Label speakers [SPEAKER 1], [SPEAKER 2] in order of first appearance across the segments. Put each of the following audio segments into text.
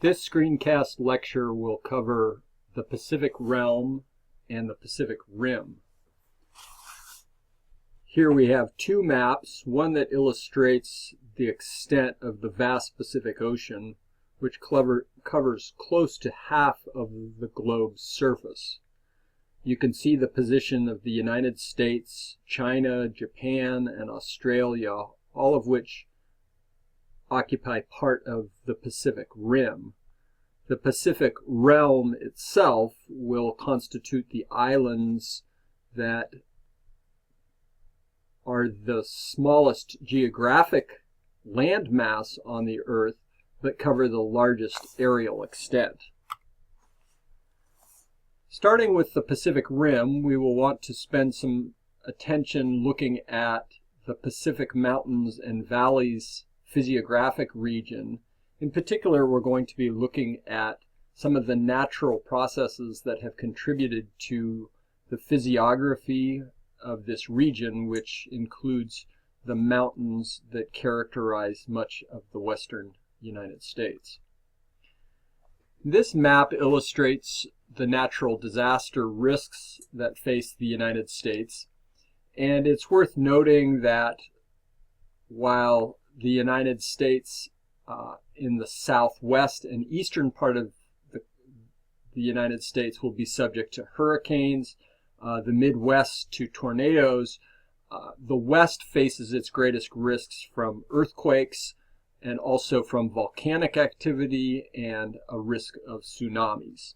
[SPEAKER 1] This screencast lecture will cover the Pacific Realm and the Pacific Rim. Here we have two maps, one that illustrates the extent of the vast Pacific Ocean, which covers close to half of the globe's surface. You can see the position of the United States, China, Japan, and Australia, all of which occupy part of the Pacific Rim. The Pacific Realm itself will constitute the islands that are the smallest geographic landmass on the Earth, but cover the largest areal extent. Starting with the Pacific Rim, we will want to spend some attention looking at the Pacific Mountains and Valleys physiographic region. In particular, we're going to be looking at some of the natural processes that have contributed to the physiography of this region, which includes the mountains that characterize much of the western United States. This map illustrates the natural disaster risks that face the United States, and it's worth noting that while the United States in the southwest and eastern part of the United States will be subject to hurricanes, the Midwest to tornadoes, the West faces its greatest risks from earthquakes and also from volcanic activity and a risk of tsunamis.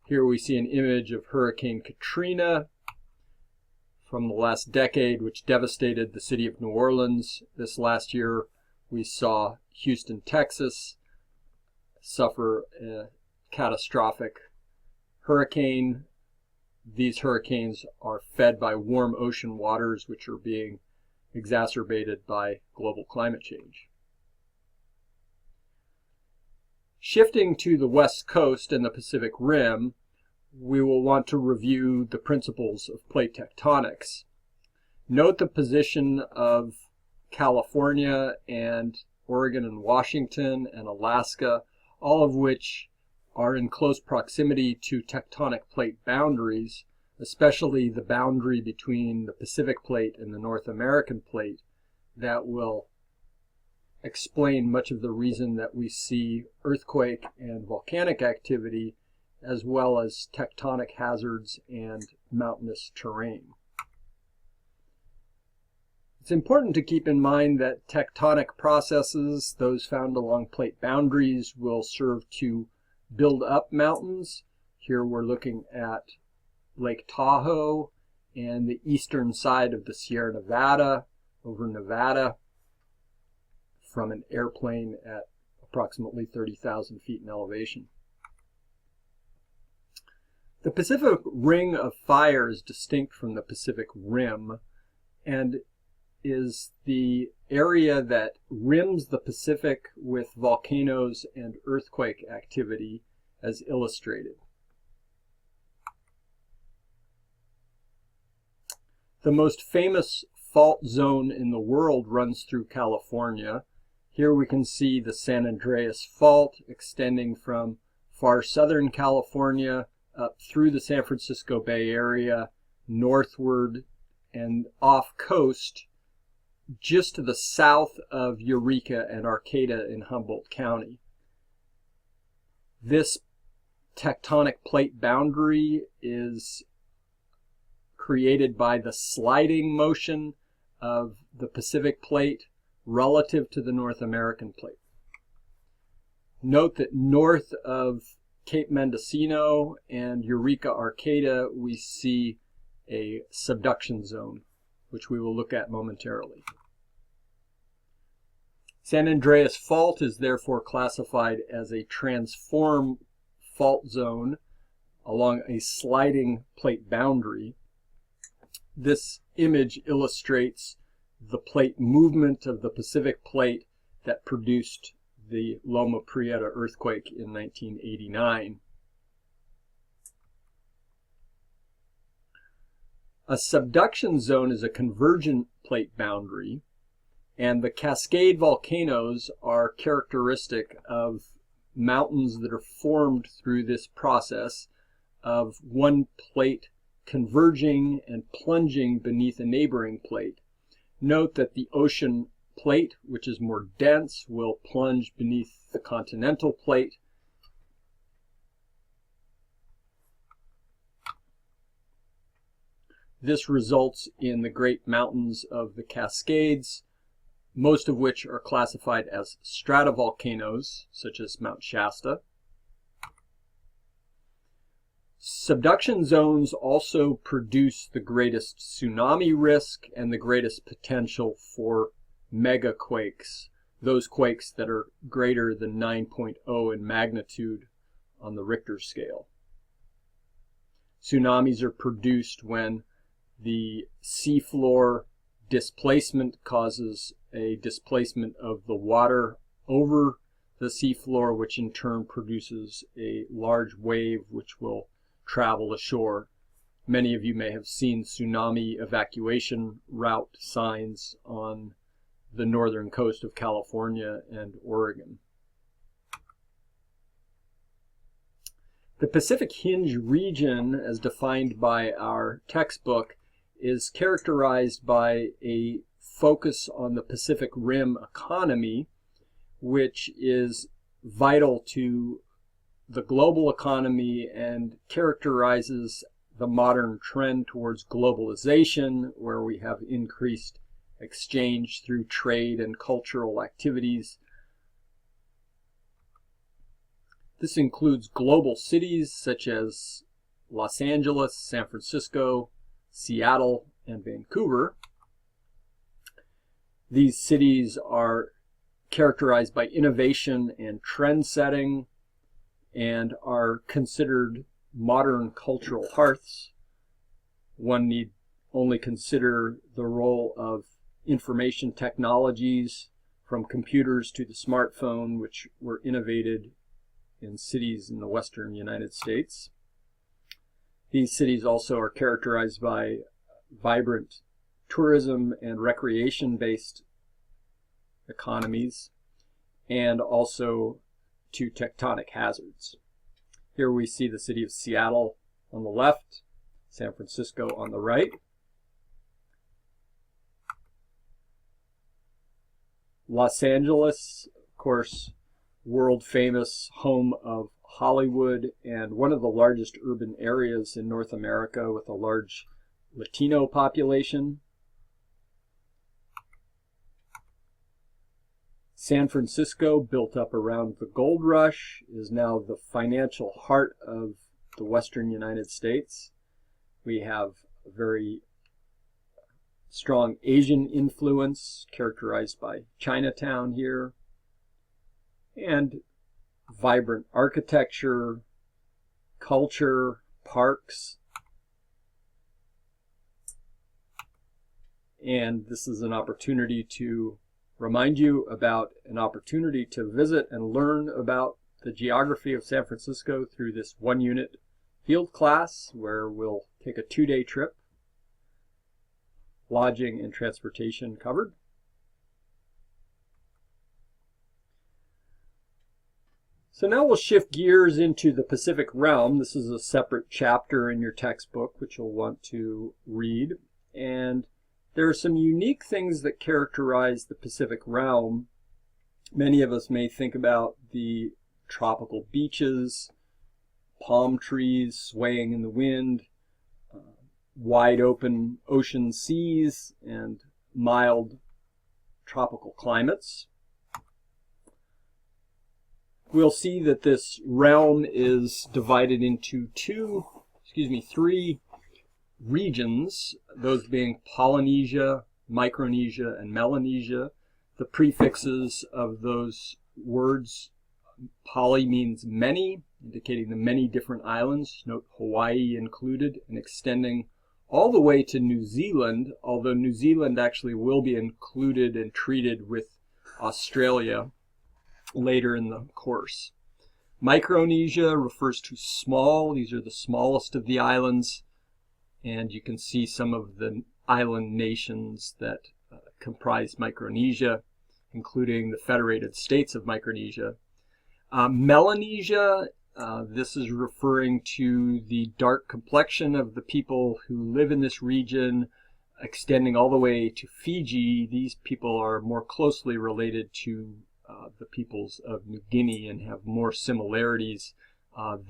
[SPEAKER 1] Here we see an image of Hurricane Katrina from the last decade, which devastated the city of New Orleans. This last year, we saw Houston, Texas, suffer a catastrophic hurricane. These hurricanes are fed by warm ocean waters, which are being exacerbated by global climate change. Shifting to the West Coast and the Pacific Rim, we will want to review the principles of plate tectonics. Note the position of California and Oregon and Washington and Alaska, all of which are in close proximity to tectonic plate boundaries, especially the boundary between the Pacific Plate and the North American Plate, that will explain much of the reason that we see earthquake and volcanic activity, as well as tectonic hazards and mountainous terrain. It's important to keep in mind that tectonic processes, those found along plate boundaries, will serve to build up mountains. Here we're looking at Lake Tahoe and the eastern side of the Sierra Nevada over Nevada from an airplane at approximately 30,000 feet in elevation. The Pacific Ring of Fire is distinct from the Pacific Rim and is the area that rims the Pacific with volcanoes and earthquake activity, as illustrated. The most famous fault zone in the world runs through California. Here we can see the San Andreas Fault extending from far southern California up through the San Francisco Bay Area, northward and off coast, just to the south of Eureka and Arcata in Humboldt County. This tectonic plate boundary is created by the sliding motion of the Pacific Plate relative to the North American Plate. Note that north of Cape Mendocino and Eureka Arcata, we see a subduction zone, which we will look at momentarily. San Andreas Fault is therefore classified as a transform fault zone along a sliding plate boundary. This image illustrates the plate movement of the Pacific Plate that produced the Loma Prieta earthquake in 1989. A subduction zone is a convergent plate boundary, And the Cascade volcanoes are characteristic of mountains that are formed through this process of one plate converging and plunging beneath a neighboring plate. Note that the ocean plate, which is more dense, will plunge beneath the continental plate. This results in the great mountains of the Cascades, most of which are classified as stratovolcanoes, such as Mount Shasta. Subduction zones also produce the greatest tsunami risk and the greatest potential for megaquakes, those quakes that are greater than 9.0 in magnitude on the Richter scale. Tsunamis are produced when the seafloor displacement causes a displacement of the water over the seafloor, which in turn produces a large wave which will travel ashore. Many of you may have seen tsunami evacuation route signs on the northern coast of California and Oregon. The Pacific Hinge region, as defined by our textbook, is characterized by a focus on the Pacific Rim economy, which is vital to the global economy and characterizes the modern trend towards globalization, where we have increased exchange through trade and cultural activities. This includes global cities such as Los Angeles, San Francisco, Seattle, and Vancouver. These cities are characterized by innovation and trend setting and are considered modern cultural hearths. One need only consider the role of information technologies, from computers to the smartphone, which were innovated in cities in the western United States. These cities also are characterized by vibrant tourism and recreation-based economies, and also to tectonic hazards. Here we see the city of Seattle on the left, San Francisco on the right. Los Angeles, of course, world famous home of Hollywood and one of the largest urban areas in North America with a large Latino population. San Francisco, built up around the gold rush, is now the financial heart of the western United States. We have a very strong Asian influence characterized by Chinatown here, and vibrant architecture, culture, parks. And this is an opportunity to remind you about an opportunity to visit and learn about the geography of San Francisco through this one-unit field class, where we'll take a 2-day trip, lodging and transportation covered. So now we'll shift gears into the Pacific Realm. This is a separate chapter in your textbook, which you'll want to read. And there are some unique things that characterize the Pacific Realm. Many of us may think about the tropical beaches, palm trees swaying in the wind, wide open ocean seas, and mild tropical climates. We'll see that this realm is divided into three regions, those being Polynesia, Micronesia, and Melanesia. The prefixes of those words, poly means many, indicating the many different islands, note Hawaii included, and extending all the way to New Zealand, although New Zealand actually will be included and treated with Australia later in the course. Micronesia refers to small. These are the smallest of the islands, and you can see some of the island nations that comprise Micronesia, including the Federated States of Micronesia. Melanesia, this is referring to the dark complexion of the people who live in this region, extending all the way to Fiji. These people are more closely related to the peoples of New Guinea and have more similarities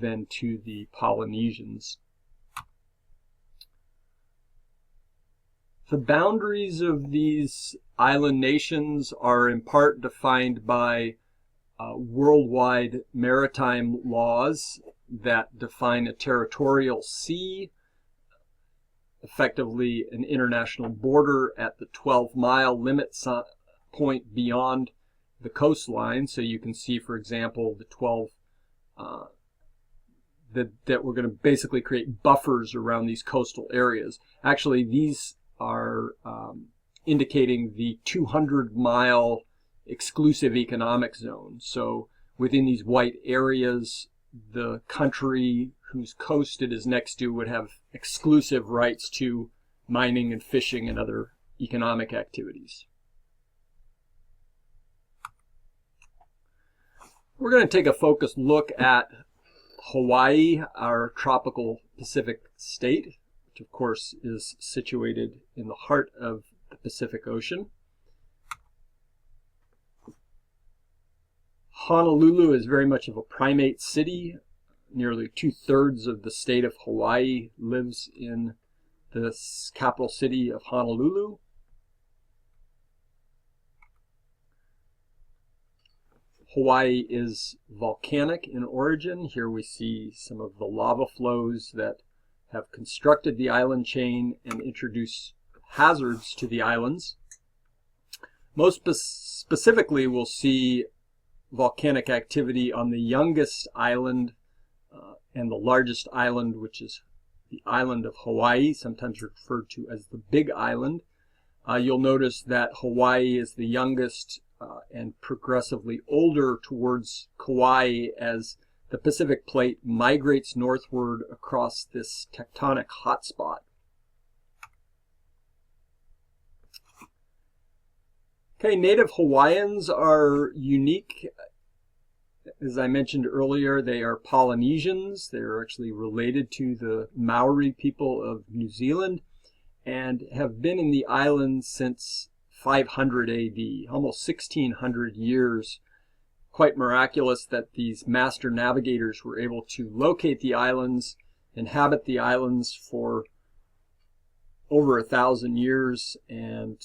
[SPEAKER 1] than to the Polynesians. The boundaries of these island nations are in part defined by worldwide maritime laws that define a territorial sea, effectively an international border at the 12-mile limit point beyond the coastline. So you can see, for example, the 12 that we're going to basically create buffers around these coastal areas. Actually, these are indicating the 200-mile exclusive economic zone. So within these white areas, the country whose coast it is next to would have exclusive rights to mining and fishing and other economic activities. We're going to take a focused look at Hawaii, our tropical Pacific state, which of course is situated in the heart of the Pacific Ocean. Honolulu is very much of a primate city. Nearly 2/3 of the state of Hawaii lives in the capital city of Honolulu. Hawaii is volcanic in origin. Here we see some of the lava flows that have constructed the island chain and introduce hazards to the islands. Most specifically, we'll see volcanic activity on the youngest island and the largest island, which is the island of Hawaii, sometimes referred to as the Big Island. You'll notice that Hawaii is the youngest and progressively older towards Kauai as the Pacific Plate migrates northward across this tectonic hotspot. Okay, native Hawaiians are unique. As I mentioned earlier, they are Polynesians. They're actually related to the Maori people of New Zealand and have been in the island since 500 AD, almost 1600 years. Quite miraculous that these master navigators were able to locate the islands, inhabit the islands for over 1,000 years, and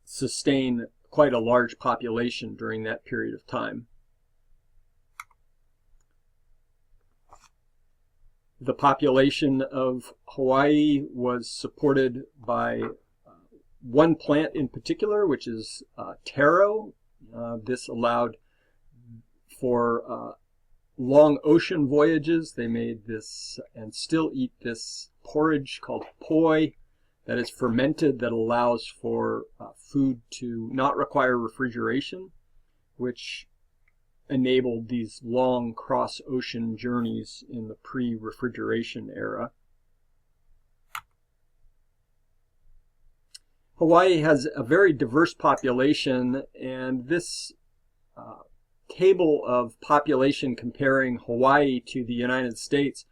[SPEAKER 1] sustain quite a large population during that period of time. The population of Hawaii was supported by one plant in particular, which is taro. This allowed for long ocean voyages. They made this and still eat this porridge called poi that is fermented, that allows for food to not require refrigeration, which enabled these long cross-ocean journeys in the pre-refrigeration era. Hawaii has a very diverse population, and this table of population comparing Hawaii to the United States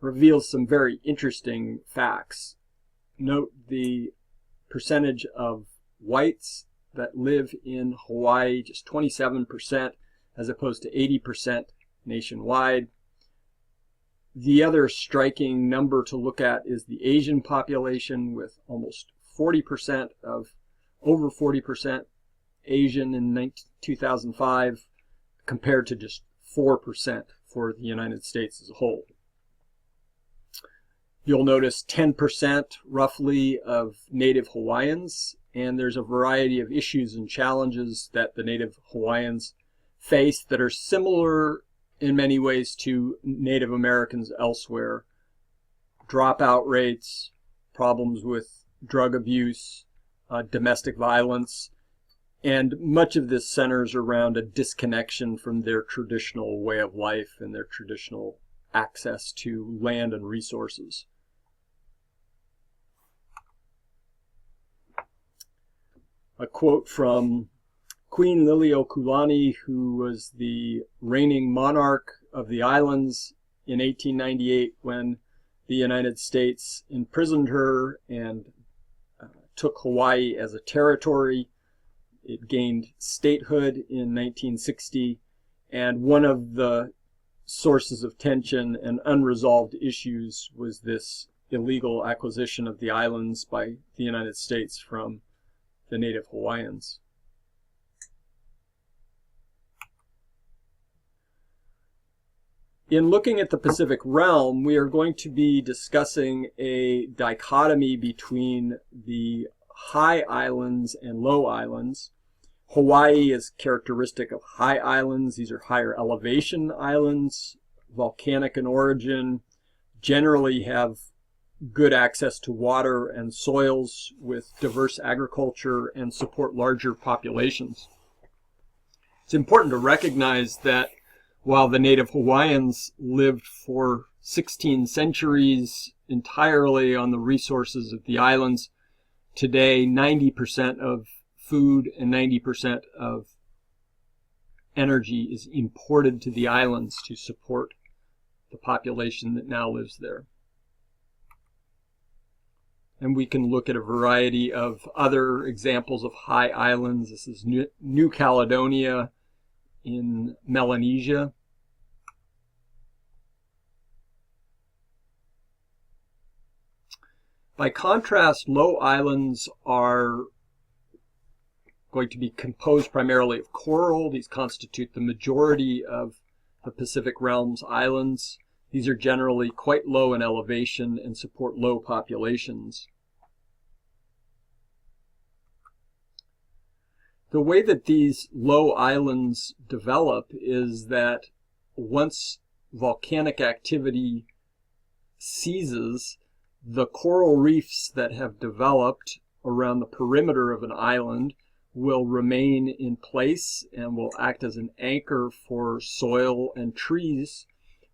[SPEAKER 1] reveals some very interesting facts. Note the percentage of whites that live in Hawaii, just 27%, as opposed to 80% nationwide. The other striking number to look at is the Asian population, with almost 40% of, over 40% Asian in 2005, compared to just 4% for the United States as a whole. You'll notice 10% roughly of native Hawaiians, and there's a variety of issues and challenges that the native Hawaiians face that are similar in many ways to Native Americans elsewhere. Dropout rates, problems with drug abuse, domestic violence, and much of this centers around a disconnection from their traditional way of life and their traditional access to land and resources. a quote from Queen Liliuokalani, who was the reigning monarch of the islands in 1898 when the United States imprisoned her and took Hawaii as a territory. It gained statehood in 1960, and one of the sources of tension and unresolved issues was this illegal acquisition of the islands by the United States from the native Hawaiians. In looking at the Pacific realm, we are going to be discussing a dichotomy between the high islands and low islands. Hawaii is characteristic of high islands. These are higher elevation islands, volcanic in origin, generally have good access to water and soils with diverse agriculture and support larger populations. It's important to recognize that while the native Hawaiians lived for 16 centuries entirely on the resources of the islands, today 90% of food and 90% of energy is imported to the islands to support the population that now lives there. And we can look at a variety of other examples of high islands. This is New Caledonia in Melanesia. By contrast, low islands are going to be composed primarily of coral. These constitute the majority of the Pacific Realm's islands. These are generally quite low in elevation and support low populations. The way that these low islands develop is that once volcanic activity ceases, the coral reefs that have developed around the perimeter of an island will remain in place and will act as an anchor for soil and trees,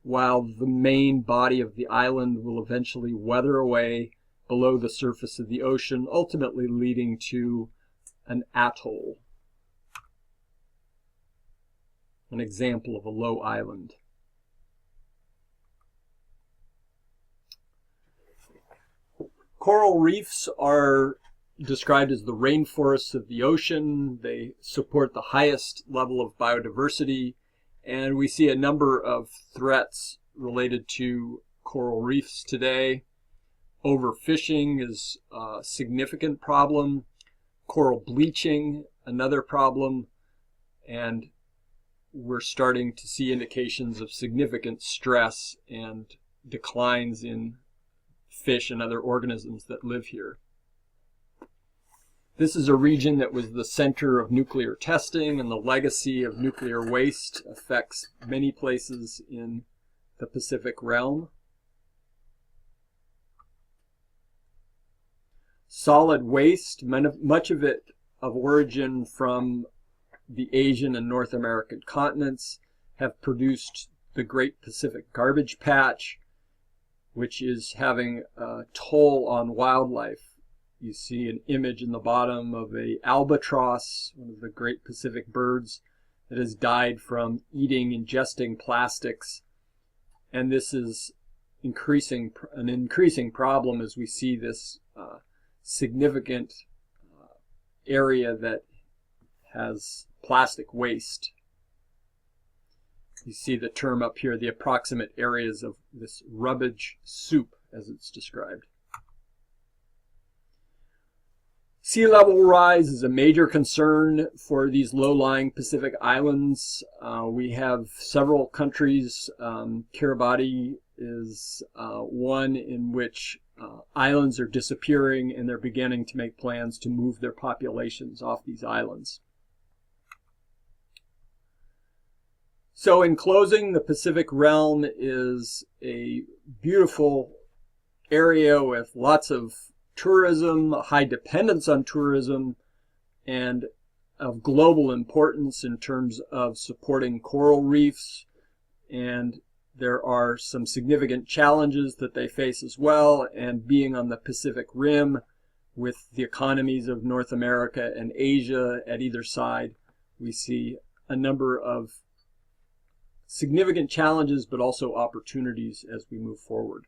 [SPEAKER 1] while the main body of the island will eventually weather away below the surface of the ocean, ultimately leading to an atoll, an example of a low island. Coral reefs are described as the rainforests of the ocean. They support the highest level of biodiversity, and we see a number of threats related to coral reefs today. Overfishing is a significant problem. Coral bleaching, another problem, and we're starting to see indications of significant stress and declines in fish and other organisms that live here. This is a region that was the center of nuclear testing, and the legacy of nuclear waste affects many places in the Pacific realm. Solid waste, much of it of origin from the Asian and North American continents, have produced the Great Pacific Garbage Patch, which is having a toll on wildlife. You see an image in the bottom of an albatross, one of the great Pacific birds, that has died from ingesting plastics. And this is an increasing problem as we see this significant area that has plastic waste. You see the term up here, the approximate areas of this rubbish soup, as it's described. Sea level rise is a major concern for these low-lying Pacific islands. We have several countries. Kiribati is one in which islands are disappearing, and they're beginning to make plans to move their populations off these islands. So in closing, the Pacific realm is a beautiful area with lots of tourism, high dependence on tourism, and of global importance in terms of supporting coral reefs. And there are some significant challenges that they face as well. And being on the Pacific Rim, with the economies of North America and Asia at either side, we see a number of significant challenges, but also opportunities as we move forward.